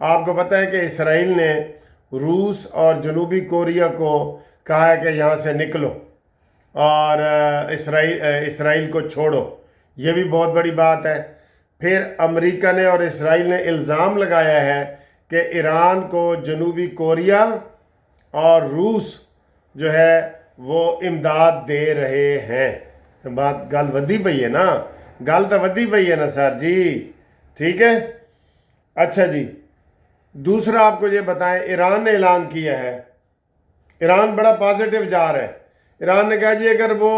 آپ کو پتہ ہے کہ اسرائیل نے روس اور جنوبی کوریا کو کہا ہے کہ یہاں سے نکلو اور اسرائیل کو چھوڑو، یہ بھی بہت بڑی بات ہے۔ پھر امریکہ نے اور اسرائیل نے الزام لگایا ہے کہ ایران کو جنوبی کوریا اور روس جو ہے وہ امداد دے رہے ہیں۔ بات گل ودی پئی ہے نا، گل تو ودی پئی ہے نا سر جی، ٹھیک ہے۔ اچھا جی، دوسرا آپ کو یہ بتائیں، ایران نے اعلان کیا ہے، ایران بڑا پازیٹیو جا رہا ہے۔ ایران نے کہا جی اگر وہ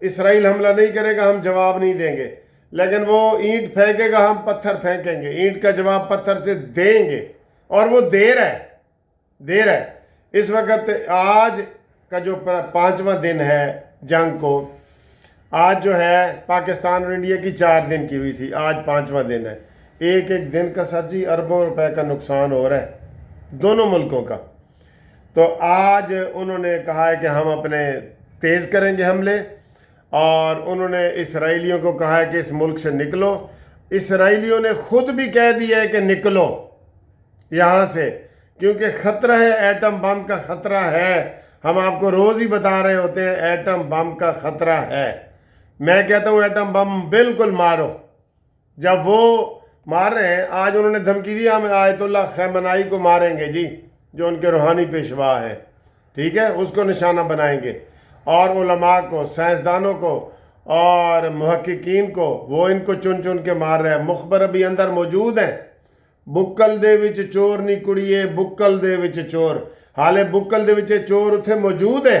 اسرائیل حملہ نہیں کرے گا ہم جواب نہیں دیں گے، لیکن وہ اینٹ پھینکے گا ہم پتھر پھینکیں گے، اینٹ کا جواب پتھر سے دیں گے، اور وہ دے رہا ہے۔ اس وقت آج کا جو 5واں دن ہے جنگ کو، آج جو ہے پاکستان اور انڈیا کی 4 دن کی ہوئی تھی، آج 5واں دن ہے۔ ایک دن کا سر جی اربوں روپے کا نقصان ہو رہا ہے دونوں ملکوں کا۔ تو آج انہوں نے کہا ہے کہ ہم اپنے تیز کریں گے حملے، اور انہوں نے اسرائیلیوں کو کہا ہے کہ اس ملک سے نکلو۔ اسرائیلیوں نے خود بھی کہہ دیا ہے کہ نکلو یہاں سے، کیونکہ خطرہ ہے، ایٹم بم کا خطرہ ہے۔ ہم آپ کو روز ہی بتا رہے ہوتے ہیں ایٹم بم کا خطرہ ہے۔ میں کہتا ہوں ایٹم بم بالکل مارو۔ جب وہ مار رہے ہیں، آج انہوں نے دھمکی دی ہم آیت اللہ خامنائی کو ماریں گے جی، جو ان کے روحانی پیشوا ہے، ٹھیک ہے، اس کو نشانہ بنائیں گے، اور علماء کو، سائنسدانوں کو اور محققین کو، وہ ان کو چن چن کے مار رہے ہیں۔ مخبر ابھی اندر موجود ہیں۔ بکل دے وچ چور نہیں کڑیے، بکل دے وچ چور، حالے بکل دے وچ چور اتھے موجود ہے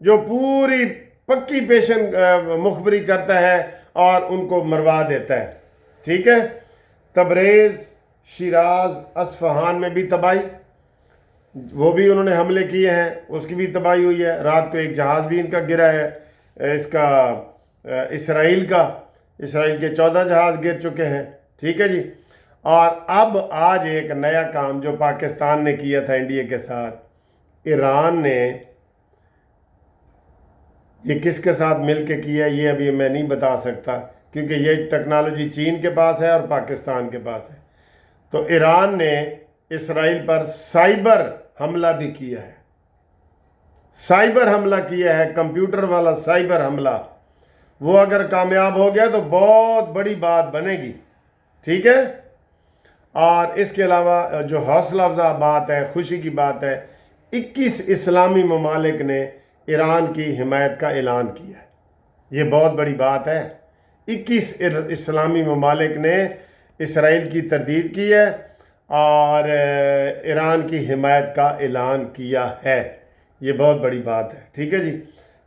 جو پوری پکی پیشن مخبری کرتا ہے اور ان کو مروا دیتا ہے، ٹھیک ہے۔ تبریز، شیراز، اصفہان میں بھی تباہی، وہ بھی انہوں نے حملے کیے ہیں، اس کی بھی تباہی ہوئی ہے۔ رات کو ایک جہاز بھی ان کا گرا ہے، اس کا اسرائیل کے 14 جہاز گر چکے ہیں، ٹھیک ہے جی۔ اور اب آج ایک نیا کام جو پاکستان نے کیا تھا انڈیا کے ساتھ، ایران نے یہ کس کے ساتھ مل کے کیا یہ ابھی میں نہیں بتا سکتا، کیونکہ یہ ٹیکنالوجی چین کے پاس ہے اور پاکستان کے پاس ہے۔ تو ایران نے اسرائیل پر سائبر حملہ بھی کیا ہے، سائبر حملہ کیا ہے، کمپیوٹر والا سائبر حملہ۔ وہ اگر کامیاب ہو گیا تو بہت بڑی بات بنے گی، ٹھیک ہے۔ اور اس کے علاوہ جو حوصلہ افزا بات ہے، خوشی کی بات ہے، 21 اسلامی ممالک نے ایران کی حمایت کا اعلان کیا ہے۔ یہ بہت بڑی بات ہے، 21 اسلامی ممالک نے اسرائیل کی تردید کی ہے اور ایران کی حمایت کا اعلان کیا ہے۔ یہ بہت بڑی بات ہے، ٹھیک ہے جی۔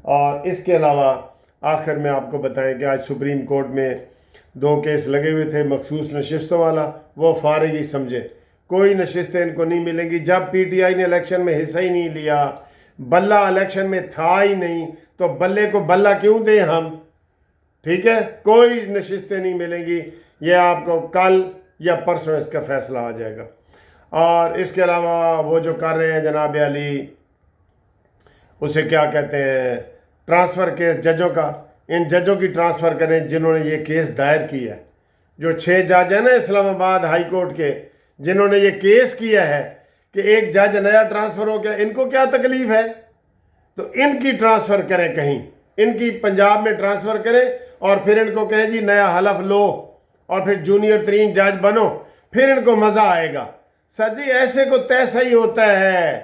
اور اس کے علاوہ آخر میں آپ کو بتائیں کہ آج سپریم کورٹ میں 2 کیس لگے ہوئے تھے مخصوص نشستوں والا، وہ فارغ ہی سمجھے، کوئی نشستیں ان کو نہیں ملیں گی۔ جب پی ٹی آئی نے الیکشن میں حصہ ہی نہیں لیا، بلہ الیکشن میں تھا ہی نہیں، تو بلے کو بلہ کیوں دیں ہم، ٹھیک ہے۔ کوئی نشستیں نہیں ملیں گی، یہ آپ کو کل یا پرسوں اس کا فیصلہ آ جائے گا۔ اور اس کے علاوہ وہ جو کر رہے ہیں جناب علی، اسے کیا کہتے ہیں، ٹرانسفر کیس ججوں کا، ان ججوں کی ٹرانسفر کریں جنہوں نے یہ کیس دائر کیا ہے۔ جو 6 جج ہیں نا اسلام آباد ہائی کورٹ کے، جنہوں نے یہ کیس کیا ہے کہ ایک جج نیا ٹرانسفر ہو گیا، ان کو کیا تکلیف ہے؟ تو ان کی ٹرانسفر کریں کہیں، ان کی پنجاب میں ٹرانسفر کریں، اور پھر ان کو کہیں جی نیا حلف لو اور پھر جونیئر ترین جج بنو، پھر ان کو مزہ آئے گا۔ سر جی ایسے کو تیسا ہی ہوتا ہے،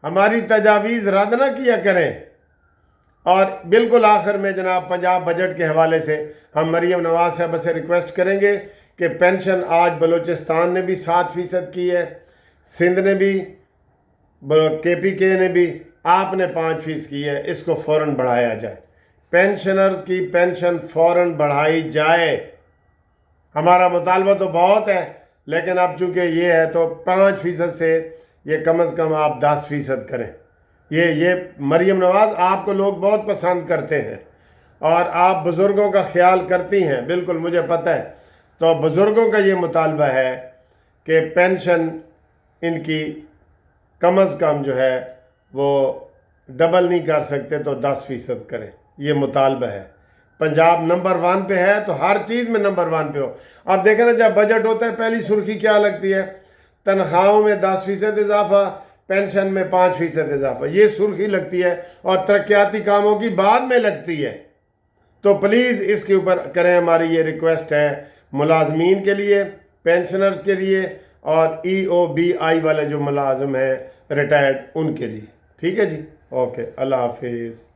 ہماری تجاویز رد نہ کیا کریں۔ اور بالکل آخر میں جناب پنجاب بجٹ کے حوالے سے ہم مریم نواز صاحبہ سے ریکویسٹ کریں گے کہ پینشن آج بلوچستان نے بھی 7% کی ہے، سندھ نے بھی، KPK نے بھی، آپ نے 5% کی ہے، اس کو فوراً بڑھایا جائے، پینشنرز کی پینشن فوراً بڑھائی جائے۔ ہمارا مطالبہ تو بہت ہے، لیکن اب چونکہ یہ ہے تو 5% سے یہ کم از کم آپ 10% کریں۔ یہ مریم نواز آپ کو لوگ بہت پسند کرتے ہیں اور آپ بزرگوں کا خیال کرتی ہیں، بالکل مجھے پتہ ہے۔ تو بزرگوں کا یہ مطالبہ ہے کہ پینشن ان کی کم از کم جو ہے وہ ڈبل نہیں کر سکتے تو 10% کریں، یہ مطالبہ ہے۔ پنجاب نمبر 1 پہ ہے تو ہر چیز میں نمبر 1 پہ ہو۔ آپ دیکھیں نا جب بجٹ ہوتا ہے پہلی سرخی کیا لگتی ہے؟ تنخواہوں میں 10% اضافہ، پینشن میں 5% اضافہ، یہ سرخی لگتی ہے اور ترقیاتی کاموں کی بعد میں لگتی ہے۔ تو پلیز اس کے اوپر کریں، ہماری یہ ریکویسٹ ہے ملازمین کے لیے، پینشنرز کے لیے، اور EOBI والے جو ملازم ہیں ریٹائرڈ ان کے لیے۔ ٹھیک ہے جی، اوکے، اللہ حافظ۔